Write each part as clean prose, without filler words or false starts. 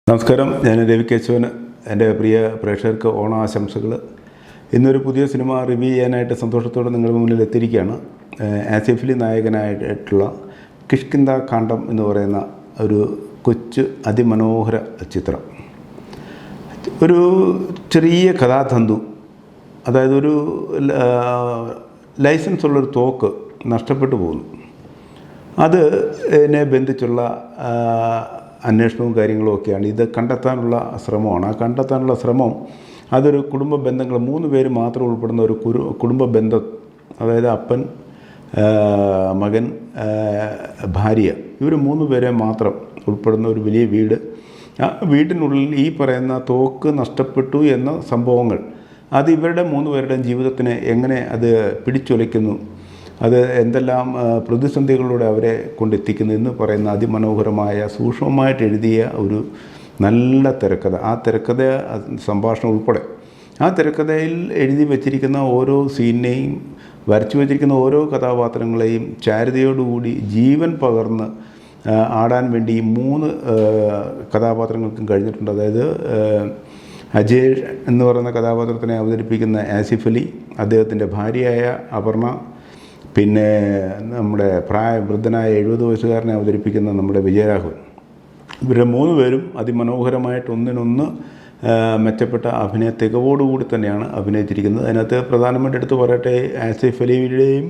നമസ്കാരം, ഞാൻ രവി കേശവൻ. എൻ്റെ പ്രിയ പ്രേക്ഷകർക്ക് ഓണാശംസകൾ. ഇന്നൊരു പുതിയ സിനിമ റിവ്യൂ ചെയ്യാനായിട്ട് സന്തോഷത്തോടെ നിങ്ങളുടെ മുന്നിൽ എത്തിയിരിക്കുകയാണ്. ആസിഫ് അലി നായകനായിട്ടുള്ള കിഷ്കിന്ധാ കാണ്ഡം എന്ന് പറയുന്ന ഒരു കൊച്ചു അതിമനോഹര ചിത്രം. ഒരു ചെറിയ കഥാതന്തു, അതായത് ഒരു ലൈസൻസ് ഉള്ളൊരു തോക്ക് നഷ്ടപ്പെട്ടു പോകുന്നു. അതിനെ ബന്ധിച്ചുള്ള അന്വേഷണവും കാര്യങ്ങളും ഒക്കെയാണ്. ഇത് കണ്ടെത്താനുള്ള ശ്രമമാണ്. ആ കണ്ടെത്താനുള്ള ശ്രമം അതൊരു കുടുംബ ബന്ധങ്ങൾ, 3 പേര് മാത്രം ഉൾപ്പെടുന്ന ഒരു കുടുംബ ബന്ധം, അതായത് അപ്പൻ, മകൻ, ഭാര്യ, ഇവർ 3 പേരെ മാത്രം ഉൾപ്പെടുന്ന ഒരു വലിയ വീട്. ആ വീട്ടിനുള്ളിൽ ഈ പറയുന്ന തോക്ക് നഷ്ടപ്പെട്ടു എന്ന സംഭവങ്ങൾ അത് ഇവരുടെ 3 പേരുടെയും ജീവിതത്തിനെ എങ്ങനെ അത് പിടിച്ചുലയ്ക്കുന്നു, അത് എന്തെല്ലാം പ്രതിസന്ധികളിലൂടെ അവരെ കൊണ്ടെത്തിക്കുന്നു എന്ന് പറയുന്ന അതിമനോഹരമായ സൂക്ഷ്മമായിട്ട് എഴുതിയ ഒരു നല്ല തിരക്കഥ. ആ തിരക്കഥ സംഭാഷണം ഉൾപ്പെടെ ആ തിരക്കഥയിൽ എഴുതി വച്ചിരിക്കുന്ന ഓരോ സീനിനെയും, വരച്ചു വച്ചിരിക്കുന്ന ഓരോ കഥാപാത്രങ്ങളെയും ചാരുതയോടുകൂടി ജീവൻ പകർന്ന് ആടാൻ വേണ്ടി 3 കഥാപാത്രങ്ങൾക്കും കഴിഞ്ഞിട്ടുണ്ട്. അതായത് അജയ് എന്ന് പറയുന്ന കഥാപാത്രത്തിനെ അവതരിപ്പിക്കുന്ന ആസിഫ് അലി, അദ്ദേഹത്തിൻ്റെ ഭാര്യയായ അപർണ, പിന്നെ നമ്മുടെ വൃദ്ധനായ 70 വയസ്സുകാരനെ അവതരിപ്പിക്കുന്ന നമ്മുടെ വിജയരാഘവൻ. ഇവരുടെ 3 പേരും അതിമനോഹരമായിട്ട് ഒന്നിനൊന്ന് മെച്ചപ്പെട്ട അഭിനയ തികവോടുകൂടി തന്നെയാണ് അഭിനയിച്ചിരിക്കുന്നത്. അതിനകത്ത് പ്രധാനമായിട്ട് എടുത്ത് പറയട്ടെ, ആസിഫ് അലിയുടെയും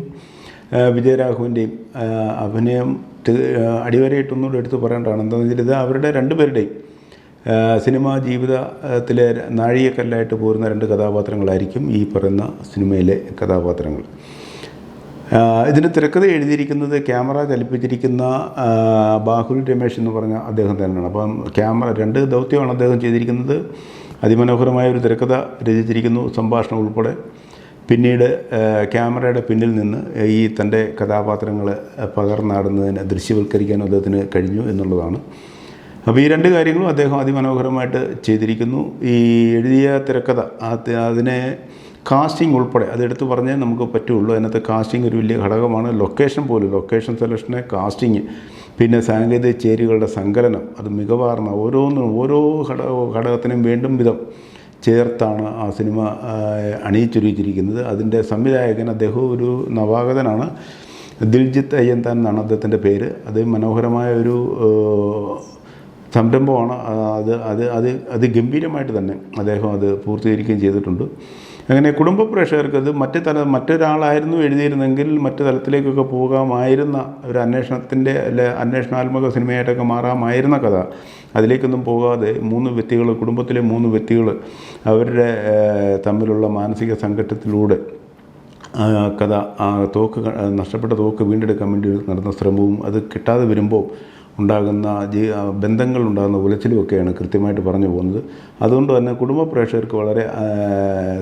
വിജയരാഘവൻ്റെയും അഭിനയം അടിവരയിട്ടൊന്നുകൂടി എടുത്ത് പറയേണ്ടതാണ്. എന്താണെന്ന് വെച്ചാൽ ഇത് അവരുടെ 2 പേരുടെയും സിനിമാ ജീവിതത്തിലെ നാഴികക്കല്ലായിട്ട് പോരുന്ന 2 കഥാപാത്രങ്ങളായിരിക്കും ഈ പറയുന്ന സിനിമയിലെ കഥാപാത്രങ്ങൾ. ഇതിൻ്റെ തിരക്കഥ എഴുതിയിരിക്കുന്നത്, ക്യാമറ ചലിപ്പിച്ചിരിക്കുന്ന ബാഹുൽ രമേശ് എന്ന് പറഞ്ഞ അദ്ദേഹം തന്നെയാണ്. അപ്പം 2 ദൗത്യമാണ് അദ്ദേഹം ചെയ്തിരിക്കുന്നത്. അതിമനോഹരമായ ഒരു തിരക്കഥ രചിച്ചിരിക്കുന്നു, സംഭാഷണം ഉൾപ്പെടെ. പിന്നീട് ക്യാമറയുടെ പിന്നിൽ നിന്ന് ഈ തൻ്റെ കഥാപാത്രങ്ങൾ പകർന്നാടുന്നതിന് ദൃശ്യവൽക്കരിക്കാനും അദ്ദേഹത്തിന് കഴിഞ്ഞു എന്നുള്ളതാണ്. അപ്പോൾ ഈ 2 കാര്യങ്ങളും അദ്ദേഹം അതിമനോഹരമായിട്ട് ചെയ്തിരിക്കുന്നു. ഈ എഴുതിയ തിരക്കഥ, അതിനെ കാസ്റ്റിംഗ് ഉൾപ്പെടെ അതെടുത്ത് പറഞ്ഞേ നമുക്ക് പറ്റുള്ളൂ. അതിനകത്ത് കാസ്റ്റിംഗ് ഒരു വലിയ ഘടകമാണ്. ലൊക്കേഷൻ സെലക്ഷന്, കാസ്റ്റിങ്, പിന്നെ സാങ്കേതിക ചേരുവകളുടെ സങ്കലനം, അത് മികവാർന്ന ഓരോ ഘടകത്തിനും വേണ്ടും വിധം ചേർത്താണ് ആ സിനിമ അണിയിച്ചൊരുക്കിയിരിക്കുന്നത്. അതിൻ്റെ സംവിധായകൻ അദ്ദേഹം ഒരു നവാഗതനാണ്, ദിൽജിത്ത് അയ്യന്താൻ എന്നാണ് അദ്ദേഹത്തിൻ്റെ പേര്. അത് മനോഹരമായ ഒരു സംരംഭമാണ്. അത് ഗംഭീരമായിട്ട് തന്നെ അദ്ദേഹം അത് പൂർത്തീകരിക്കുകയും ചെയ്തിട്ടുണ്ട്. അങ്ങനെ കുടുംബ പ്രേക്ഷകർക്ക് അത് മറ്റൊരാളായിരുന്നു എഴുതിയിരുന്നെങ്കിൽ മറ്റു തലത്തിലേക്കൊക്കെ പോകാമായിരുന്ന ഒരു അന്വേഷണാത്മക സിനിമയായിട്ടൊക്കെ മാറാമായിരുന്ന കഥ, അതിലേക്കൊന്നും പോകാതെ കുടുംബത്തിലെ 3 വ്യക്തികൾ അവരുടെ തമ്മിലുള്ള മാനസിക സംഘട്ടത്തിലൂടെ കഥ, നഷ്ടപ്പെട്ട തോക്ക് വീണ്ടെടുക്കാൻ വേണ്ടി നടന്ന ശ്രമവും അത് കിട്ടാതെ വരുമ്പോൾ ഉണ്ടാകുന്ന ബന്ധങ്ങളുണ്ടാകുന്ന ഉലച്ചിലുമൊക്കെയാണ് കൃത്യമായിട്ട് പറഞ്ഞു പോകുന്നത്. അതുകൊണ്ട് തന്നെ കുടുംബ പ്രേക്ഷകർക്ക് വളരെ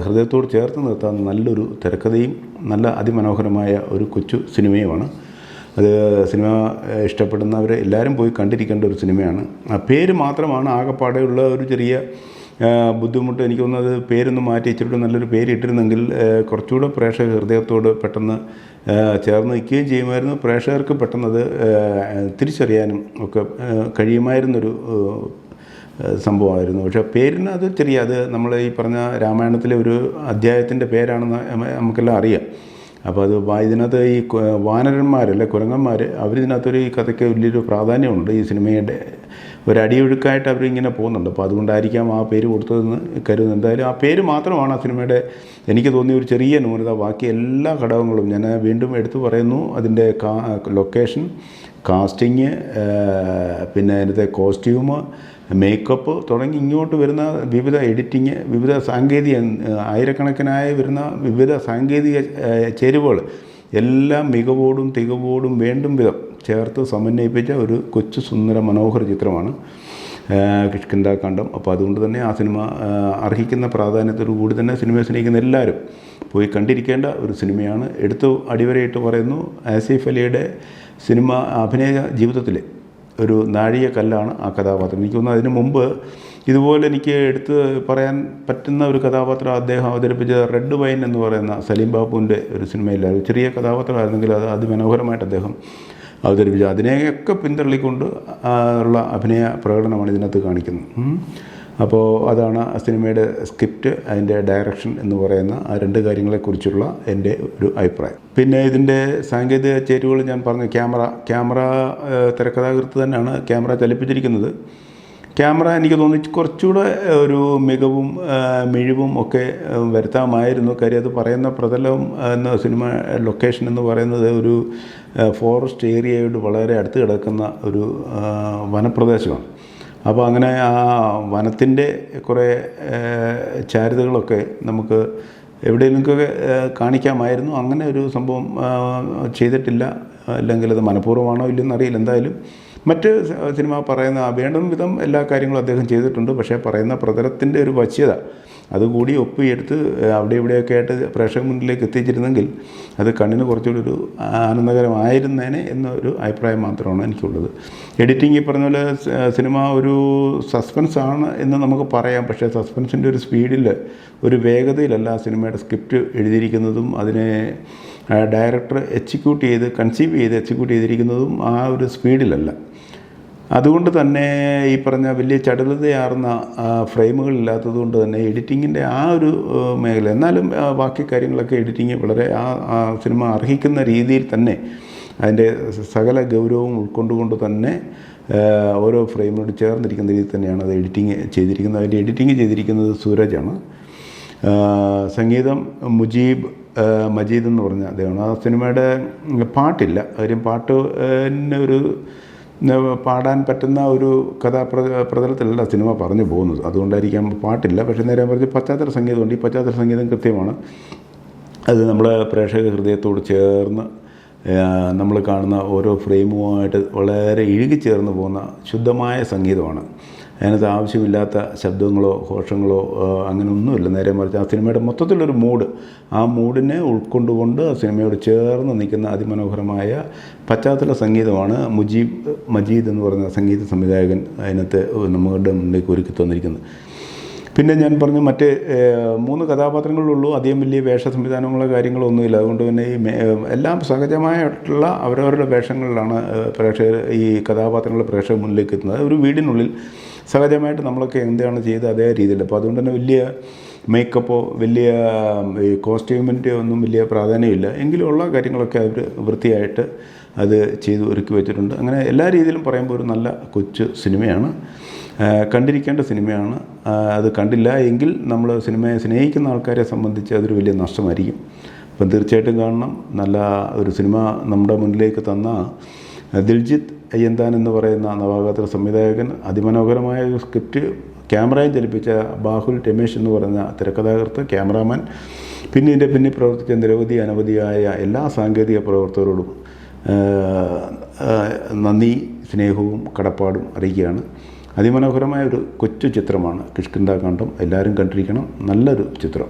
ഹൃദയത്തോട് ചേർത്ത് നിർത്താവുന്ന നല്ലൊരു തിരക്കഥയും നല്ല അതിമനോഹരമായ ഒരു കൊച്ചു സിനിമയുമാണ്. അത് സിനിമ ഇഷ്ടപ്പെടുന്നവർ എല്ലാവരും പോയി കണ്ടിരിക്കേണ്ട ഒരു സിനിമയാണ്. ആ പേര് മാത്രമാണ് ആകെപ്പാടെയുള്ള ഒരു ചെറിയ ബുദ്ധിമുട്ട്. എനിക്ക് തോന്നുന്നത് പേരൊന്ന് മാറ്റി ഇച്ചിരി നല്ലൊരു പേര് ഇട്ടിരുന്നെങ്കിൽ കുറച്ചുകൂടെ പ്രേക്ഷക ഹൃദയത്തോട് പെട്ടെന്ന് ചേർന്ന് നിൽക്കുകയും ചെയ്യുമായിരുന്നു. പ്രേക്ഷകർക്ക് പെട്ടെന്നത് തിരിച്ചറിയാനും ഒക്കെ കഴിയുമായിരുന്നൊരു സംഭവമായിരുന്നു. പക്ഷേ പേരിന് അത് അത് നമ്മൾ ഈ പറഞ്ഞ രാമായണത്തിലെ ഒരു അധ്യായത്തിൻ്റെ പേരാണെന്ന് നമുക്കെല്ലാം അറിയാം. അപ്പോൾ അത് ഇതിനകത്ത് ഈ വാനരന്മാരല്ലേ, കുരങ്ങന്മാർ, അവരിതിനകത്തൊരു ഈ കഥയ്ക്ക് വലിയൊരു പ്രാധാന്യമുണ്ട്. ഈ സിനിമയുടെ ഒരു അടിയൊഴുക്കായിട്ട് അവരിങ്ങനെ പോകുന്നുണ്ട്. അപ്പോൾ അതുകൊണ്ടായിരിക്കാം ആ പേര് കൊടുത്തതെന്ന് കരുതുന്നു. എന്തായാലും ആ പേര് മാത്രമാണ് ആ സിനിമയുടെ എനിക്ക് തോന്നിയ ഒരു ചെറിയ ന്യൂനത. ബാക്കി എല്ലാ ഘടകങ്ങളും ഞാൻ വീണ്ടും എടുത്തു പറയുന്നു. അതിൻ്റെ ലൊക്കേഷൻ, കാസ്റ്റിങ്, പിന്നെ അതിനകത്തെ കോസ്റ്റ്യൂം, മേക്കപ്പ് തുടങ്ങി ഇങ്ങോട്ട് വരുന്ന വിവിധ എഡിറ്റിങ്, വിവിധ ആയിരക്കണക്കിനായ വരുന്ന വിവിധ സാങ്കേതിക ചേരുവകൾ എല്ലാം മികവോടും തികവോടും വേണ്ടും വിധം ചേർത്ത് സമന്വയിപ്പിച്ച ഒരു കൊച്ചു സുന്ദര മനോഹര ചിത്രമാണ് കിഷ്കിന്ധാ കാണ്ഡം. അപ്പോൾ അതുകൊണ്ട് തന്നെ ആ സിനിമ അർഹിക്കുന്ന പ്രാധാന്യത്തോടു കൂടി തന്നെ സിനിമയെ സ്നേഹിക്കുന്ന എല്ലാവരും പോയി കണ്ടിരിക്കേണ്ട ഒരു സിനിമയാണ്. അടിവരയിട്ട് പറയുന്നു, ആസിഫ് അലിയുടെ സിനിമ അഭിനയ ജീവിതത്തിലെ ഒരു നാഴികക്കല്ലാണ് ആ കഥാപാത്രം. എനിക്ക് തോന്നുന്നു അതിനു മുമ്പ് ഇതുപോലെ എനിക്ക് എടുത്ത് പറയാൻ പറ്റുന്ന ഒരു കഥാപാത്രം അദ്ദേഹം അവതരിപ്പിച്ച റെഡ് വൈൻ എന്ന് പറയുന്ന സലീം ബാബുവിൻ്റെ ഒരു സിനിമയില്ല, ഒരു ചെറിയ കഥാപാത്രമായിരുന്നെങ്കിൽ അത് അതിമനോഹരമായിട്ട് അദ്ദേഹം അവതരിപ്പിച്ചു. അതിനെയൊക്കെ പിന്തള്ളിക്കൊണ്ട് ഉള്ള അഭിനയ പ്രകടനമാണ് ഇതിനകത്ത് കാണിക്കുന്നത്. അപ്പോൾ അതാണ് ആ സിനിമയുടെ സ്ക്രിപ്റ്റ്, അതിൻ്റെ ഡയറക്ഷൻ എന്ന് പറയുന്ന ആ രണ്ട് കാര്യങ്ങളെക്കുറിച്ചുള്ള എൻ്റെ ഒരു അഭിപ്രായം. പിന്നെ ഇതിൻ്റെ സാങ്കേതിക ചേരുവകൾ ഞാൻ പറഞ്ഞു. ക്യാമറ തിരക്കഥാകൃത്ത് തന്നെയാണ് ക്യാമറ ചലിപ്പിച്ചിരിക്കുന്നത്. ക്യാമറ എനിക്ക് തോന്നി കുറച്ചുകൂടെ ഒരു മികവും മിഴിവും ഒക്കെ വരുത്താമായിരുന്നു. കാര്യം അത് പറയുന്ന പ്രതലം എന്ന സിനിമ ലൊക്കേഷൻ എന്ന് പറയുന്നത് ഒരു ഫോറസ്റ്റ് ഏരിയയോട് വളരെ അടുത്ത് കിടക്കുന്ന ഒരു വനപ്രദേശമാണ്. അപ്പോൾ അങ്ങനെ ആ വനത്തിൻ്റെ കുറേ ചാരുതകളൊക്കെ നമുക്ക് എവിടെയെങ്കിലുമൊക്കെ കാണിക്കാമായിരുന്നു. അങ്ങനെ ഒരു സംഭവം ചെയ്തിട്ടില്ല. അല്ലെങ്കിൽ അത് മനഃപൂർവ്വമാണോ ഇല്ലെന്ന് അറിയില്ല. എന്തായാലും മറ്റ് സിനിമ പറയുന്ന വേണ്ടുന്ന വിധം എല്ലാ കാര്യങ്ങളും അദ്ദേഹം ചെയ്തിട്ടുണ്ട്. പക്ഷേ പറയുന്ന പ്രതലത്തിൻ്റെ ഒരു വശ്യത അതുകൂടി ഒപ്പിയെടുത്ത് അവിടെ ഇവിടെയൊക്കെ ആയിട്ട് പ്രേക്ഷക മുന്നിലേക്ക് എത്തിച്ചിരുന്നെങ്കിൽ അത് കണ്ണിന് കുറച്ചുകൂടി ഒരു ആനന്ദകരമായിരുന്നേനെ എന്നൊരു അഭിപ്രായം മാത്രമാണ് എനിക്കുള്ളത്. എഡിറ്റിംഗ് ഈ പറഞ്ഞ പോലെ സിനിമ ഒരു സസ്പെൻസാണ് എന്ന് നമുക്ക് പറയാം. പക്ഷേ സസ്പെൻസിൻ്റെ ഒരു സ്പീഡിൽ, ഒരു വേഗതയിലല്ല ആ സിനിമയുടെ സ്ക്രിപ്റ്റ് എഴുതിയിരിക്കുന്നതും അതിനെ ഡയറക്ടർ കൺസീവ് ചെയ്ത് എക്സിക്യൂട്ട് ചെയ്തിരിക്കുന്നതും ആ ഒരു സ്പീഡിലല്ല. അതുകൊണ്ട് തന്നെ ഈ പറഞ്ഞ വലിയ ചടുലതയാർന്ന ഫ്രെയിമുകളില്ലാത്തത് കൊണ്ട് തന്നെ എഡിറ്റിങ്ങിൻ്റെ ആ ഒരു മേഖല, എന്നാലും ബാക്കി കാര്യങ്ങളൊക്കെ എഡിറ്റിങ് വളരെ ആ സിനിമ അർഹിക്കുന്ന രീതിയിൽ തന്നെ അതിൻ്റെ സകല ഗൗരവവും ഉൾക്കൊണ്ടുകൊണ്ട് തന്നെ ഓരോ ഫ്രെയിമിനോട് ചേർന്നിരിക്കുന്ന രീതിയിൽ തന്നെയാണ് അത് എഡിറ്റിങ് ചെയ്തിരിക്കുന്നത്. അതിൻ്റെ എഡിറ്റിങ് ചെയ്തിരിക്കുന്നത് സൂരജാണ്. സംഗീതം മജീദ് എന്ന് പറഞ്ഞ അദ്ദേഹമാണ്. ആ സിനിമയുടെ പാട്ടില്ല. കാര്യം പാട്ടിന് ഒരു പാടാൻ പറ്റുന്ന ഒരു പ്രതലത്തിലല്ല സിനിമ പറഞ്ഞു പോകുന്നത്. അതുകൊണ്ടായിരിക്കാം പാട്ടില്ല. പക്ഷേ നേരെ പറഞ്ഞ് പശ്ചാത്തല സംഗീതമുണ്ട്. ഈ പശ്ചാത്തല സംഗീതം കൃത്യമാണ്. അത് നമ്മുടെ പ്രേക്ഷക ഹൃദയത്തോട് ചേർന്ന് നമ്മൾ കാണുന്ന ഓരോ ഫ്രെയിമുമായിട്ട് വളരെ ഇഴുകിച്ചേർന്ന് പോകുന്ന ശുദ്ധമായ സംഗീതമാണ്. അതിനകത്ത് ആവശ്യമില്ലാത്ത ശബ്ദങ്ങളോ ഘോഷങ്ങളോ അങ്ങനെയൊന്നുമില്ല. നേരെ മറിച്ച് ആ സിനിമയുടെ മൊത്തത്തിലൊരു ആ മൂഡിനെ ഉൾക്കൊണ്ടുകൊണ്ട് ആ സിനിമയോട് ചേർന്ന് നിൽക്കുന്ന അതിമനോഹരമായ പശ്ചാത്തല സംഗീതമാണ് മജീദ് എന്ന് പറയുന്ന സംഗീത സംവിധായകൻ അതിനകത്ത് നമ്മുടെ മുന്നിലേക്ക് ഒരുക്കി തന്നിരിക്കുന്നത്. പിന്നെ ഞാൻ പറഞ്ഞു മറ്റ് 3 കഥാപാത്രങ്ങളുള്ളൂ. അധികം വലിയ വേഷ സംവിധാനങ്ങളോ കാര്യങ്ങളോ ഒന്നുമില്ല. അതുകൊണ്ട് തന്നെ എല്ലാം സഹജമായിട്ടുള്ള അവരവരുടെ വേഷങ്ങളിലാണ് ഈ കഥാപാത്രങ്ങൾ പ്രേക്ഷക മുന്നിലേക്ക് എത്തുന്നത്. ഒരു വീടിനുള്ളിൽ സഹജമായിട്ട് നമ്മളൊക്കെ എന്താണ് ചെയ്തത് അതേ രീതിയിൽ. അപ്പോൾ അതുകൊണ്ട് തന്നെ വലിയ മേക്കപ്പോ വലിയ കോസ്റ്റ്യൂമിൻ്റെ ഒന്നും വലിയ പ്രാധാന്യമില്ല. എങ്കിലും ഉള്ള കാര്യങ്ങളൊക്കെ അവർ വൃത്തിയായിട്ട് അത് ചെയ്ത് ഒരുക്കി വെച്ചിട്ടുണ്ട്. അങ്ങനെ എല്ലാ രീതിയിലും പറയുമ്പോൾ ഒരു നല്ല കൊച്ചു സിനിമയാണ്, കണ്ടിരിക്കേണ്ട സിനിമയാണ്. അത് കണ്ടില്ല എങ്കിൽ നമ്മൾ സിനിമയെ സ്നേഹിക്കുന്ന ആൾക്കാരെ സംബന്ധിച്ച് അതൊരു വലിയ നഷ്ടമായിരിക്കും. അപ്പം തീർച്ചയായിട്ടും കാണണം. നല്ല ഒരു സിനിമ നമ്മുടെ മുന്നിലേക്ക് തന്ന ദിൽജിത്ത് അയ്യന്താൻ എന്ന് പറയുന്ന നവാഗത സംവിധായകൻ, അതിമനോഹരമായ ഒരു സ്ക്രിപ്റ്റ്, ക്യാമറയും ചലിപ്പിച്ച ബാഹുൽ രമേശ് എന്ന് പറയുന്ന തിരക്കഥാകൃത്ത്, ക്യാമറാമാൻ, പിന്നെ ഇതിൻ്റെ പിന്നിൽ പ്രവർത്തിച്ച അനവധിയായ എല്ലാ സാങ്കേതിക പ്രവർത്തകരോടും നന്ദി, സ്നേഹവും കടപ്പാടും അറിയിക്കുകയാണ്. അതിമനോഹരമായ ഒരു കൊച്ചു ചിത്രമാണ് കിഷ്കിന്ധാകാന്ഡം. എല്ലാവരും കണ്ടിരിക്കണം. നല്ലൊരു ചിത്രം.